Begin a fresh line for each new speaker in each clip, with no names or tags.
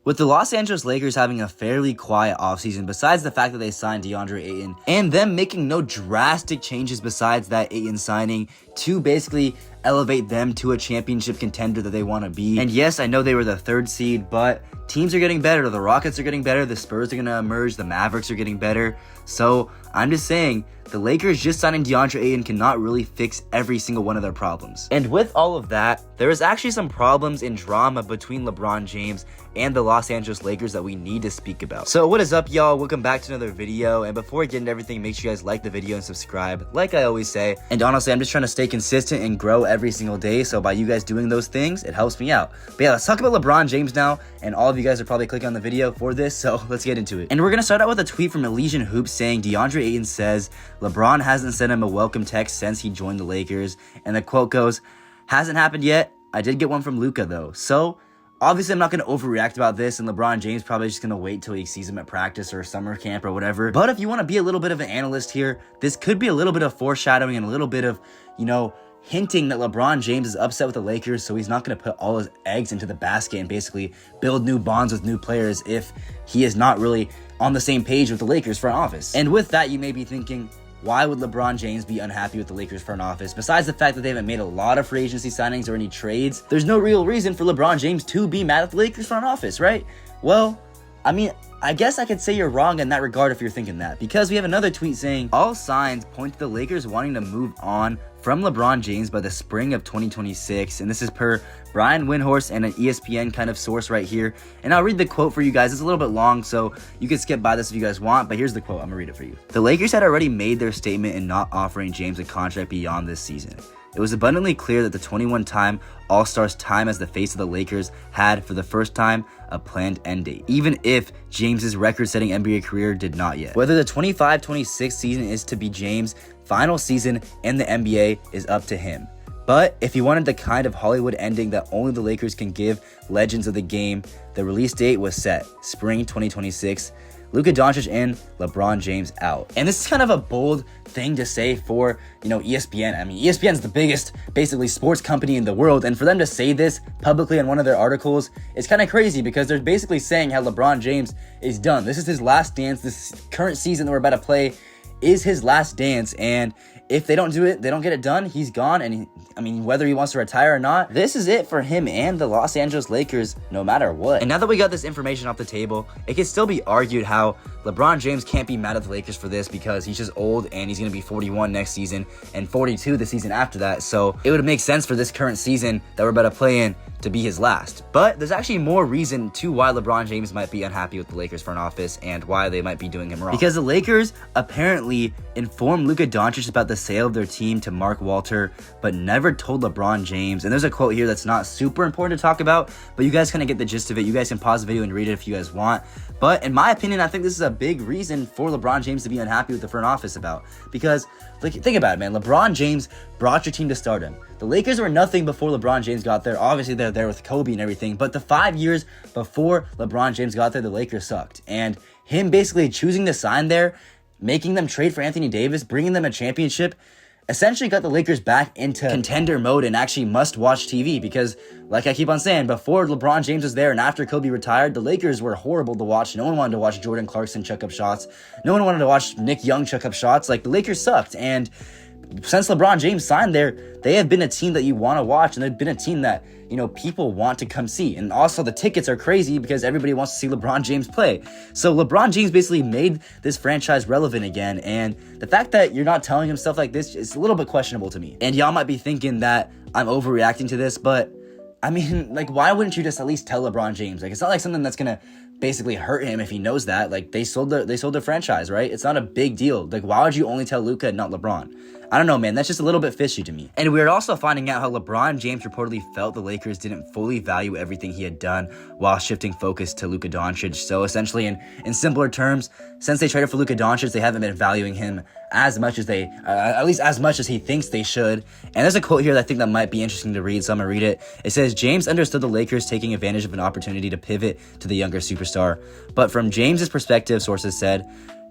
With the Los Angeles Lakers having a fairly quiet offseason, besides the fact that they signed DeAndre Ayton, and them making no drastic changes besides that Ayton signing to basically elevate them to a championship contender that they want to be. And yes, I know they were the 3rd seed, but teams are getting better. The Rockets are getting better. The Spurs are going to emerge. The Mavericks are getting better. So I'm just saying, the Lakers just signing DeAndre Ayton cannot really fix every single one of their problems. And with all of that, there is actually some problems and drama between LeBron James and the Los Angeles Lakers that we need to speak about. So what is up, y'all? Welcome back to another video. And before we get into everything, make sure you guys like the video and subscribe, like I always say. And honestly, I'm just trying to stay consistent and grow every single day. So by you guys doing those things, it helps me out. But yeah, let's talk about LeBron James now. And all of you guys are probably clicking on the video for this, so let's get into it. And we're going to start out with a tweet from Elysian Hoops saying, DeAndre Ayton says, LeBron hasn't sent him a welcome text since he joined the Lakers. And the quote goes, hasn't happened yet. I did get one from Luka though. So obviously, I'm not going to overreact about this, and LeBron James probably just going to wait till he sees him at practice or summer camp or whatever. But if you want to be a little bit of an analyst here, this could be a little bit of foreshadowing and a little bit of, hinting that LeBron James is upset with the Lakers, so he's not going to put all his eggs into the basket and basically build new bonds with new players if he is not really on the same page with the Lakers front office. And with that, you may be thinking, why would LeBron James be unhappy with the Lakers front office? Besides the fact that they haven't made a lot of free agency signings or any trades, there's no real reason for LeBron James to be mad at the Lakers front office, right? Well, I guess I could say you're wrong in that regard if you're thinking that, because we have another tweet saying, all signs point to the Lakers wanting to move on from LeBron James by the spring of 2026, and this is per Brian Windhorst and an ESPN kind of source right here. And I'll read the quote for you guys. It's a little bit long, so you can skip by this if you guys want, but here's the quote. I'm gonna read it for you. The Lakers had already made their statement in not offering James a contract beyond this season. It was abundantly clear that the 21-time All-Star's time as the face of the Lakers had, for the first time, a planned end date, even if James's record-setting NBA career did not yet. Whether the 25-26 season is to be James' final season in the NBA is up to him. But if he wanted the kind of Hollywood ending that only the Lakers can give legends of the game, the release date was set, spring 2026. Luka Doncic in, LeBron James out. And this is kind of a bold thing to say for, ESPN. I mean, ESPN's the biggest, basically, sports company in the world, and for them to say this publicly in one of their articles is kind of crazy, because they're basically saying how LeBron James is done. This is his last dance. This current season that we're about to play is his last dance, and if they don't do it, they don't get it done, he's gone. And whether he wants to retire or not, this is it for him and the Los Angeles Lakers, no matter what. And now that we got this information off the table, it can still be argued how LeBron James can't be mad at the Lakers for this, because he's just old and he's going to be 41 next season and 42 the season after that. So it would make sense for this current season that we're about to play in to be his last. But there's actually more reason to why LeBron James might be unhappy with the Lakers front office and why they might be doing him wrong. Because the Lakers apparently informed Luka Doncic about the sale of their team to Mark Walter, but never told LeBron James. And there's a quote here that's not super important to talk about, but you guys kind of get the gist of it. You guys can pause the video and read it if you guys want. But in my opinion, I think this is a big reason for LeBron James to be unhappy with the front office about. Because, think about it, man. LeBron James brought your team to stardom. The Lakers were nothing before LeBron James got there. Obviously, they're there with Kobe and everything. But the 5 years before LeBron James got there, the Lakers sucked. And him basically choosing to sign there, making them trade for Anthony Davis, bringing them a championship, essentially got the Lakers back into contender mode and actually must-watch TV, because, like I keep on saying, before LeBron James was there and after Kobe retired, the Lakers were horrible to watch. No one wanted to watch Jordan Clarkson chuck up shots. No one wanted to watch Nick Young chuck up shots. The Lakers sucked. And since LeBron James signed there, they have been a team that you want to watch, and they've been a team that, people want to come see. And also the tickets are crazy because everybody wants to see LeBron James play. So LeBron James basically made this franchise relevant again, and the fact that you're not telling him stuff like this is a little bit questionable to me. And y'all might be thinking that I'm overreacting to this, but why wouldn't you just at least tell LeBron James? It's not like something that's gonna basically hurt him if he knows that. They sold their franchise, right? It's not a big deal. Why would you only tell Luka and not LeBron? I don't know, man. That's just a little bit fishy to me. And we're also finding out how LeBron James reportedly felt the Lakers didn't fully value everything he had done while shifting focus to Luka Doncic. So essentially, in simpler terms, since they traded for Luka Doncic, they haven't been valuing him as much as at least as much as he thinks they should. And there's a quote here that I think that might be interesting to read, so I'm gonna read it. It says, James understood the Lakers taking advantage of an opportunity to pivot to the younger superstar. But from James's perspective, sources said,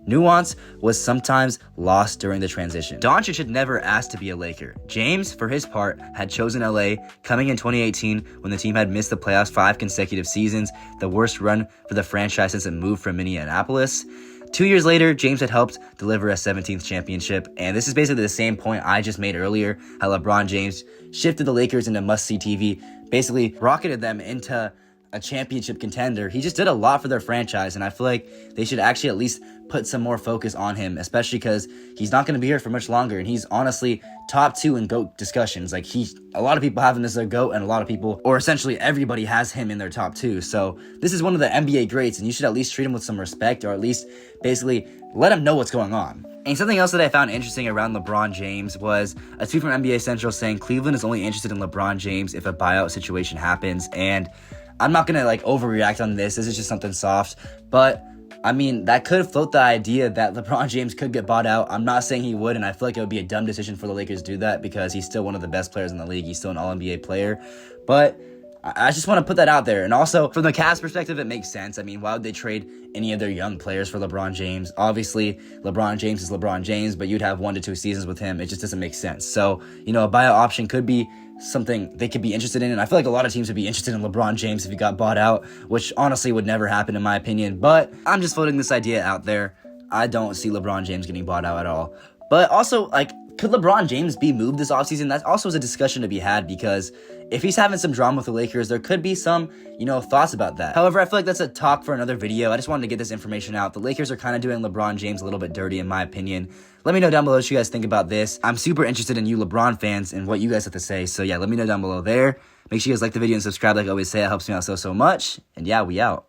Nuance was sometimes lost during the transition. Doncic had never asked to be a Laker. James, for his part, had chosen LA coming in 2018 when the team had missed the playoffs 5 consecutive seasons, the worst run for the franchise since it moved from Minneapolis. 2 years later, James had helped deliver a 17th championship, and this is basically the same point I just made earlier, how LeBron James shifted the Lakers into must-see TV, basically rocketed them into a championship contender. He just did a lot for their franchise, and I feel like they should actually at least put some more focus on him, especially because he's not going to be here for much longer, and he's honestly top 2 in GOAT discussions. Like, a lot of people have him as their GOAT, and a lot of people, or essentially everybody, has him in their top 2. So this is one of the NBA greats, and you should at least treat him with some respect, or at least basically let him know what's going on. And something else that I found interesting around LeBron James was a tweet from NBA Central saying Cleveland is only interested in LeBron James if a buyout situation happens, and I'm not gonna overreact on this. This is just something soft, but I mean, that could float the idea that LeBron James could get bought out. I'm not saying he would, and I feel like it would be a dumb decision for the Lakers to do that because he's still one of the best players in the league. He's still an All-NBA player, but I just want to put that out there. And also, from the Cavs perspective, it makes sense. I mean, why would they trade any of their young players for LeBron James? Obviously, LeBron James is LeBron James, but you'd have 1 to 2 seasons with him. It just doesn't make sense. So, a buyout option could be something they could be interested in, and I feel like a lot of teams would be interested in LeBron James if he got bought out, which honestly would never happen in my opinion, but I'm just floating this idea out there. I don't see LeBron James getting bought out at all. But also, could LeBron James be moved this offseason? That also is a discussion to be had, because if he's having some drama with the Lakers, there could be some, thoughts about that. However, I feel like that's a talk for another video. I just wanted to get this information out. The Lakers are kind of doing LeBron James a little bit dirty, in my opinion. Let me know down below what you guys think about this. I'm super interested in you LeBron fans and what you guys have to say. So yeah, let me know down below there. Make sure you guys like the video and subscribe like I always say. It helps me out so much. And yeah, we out.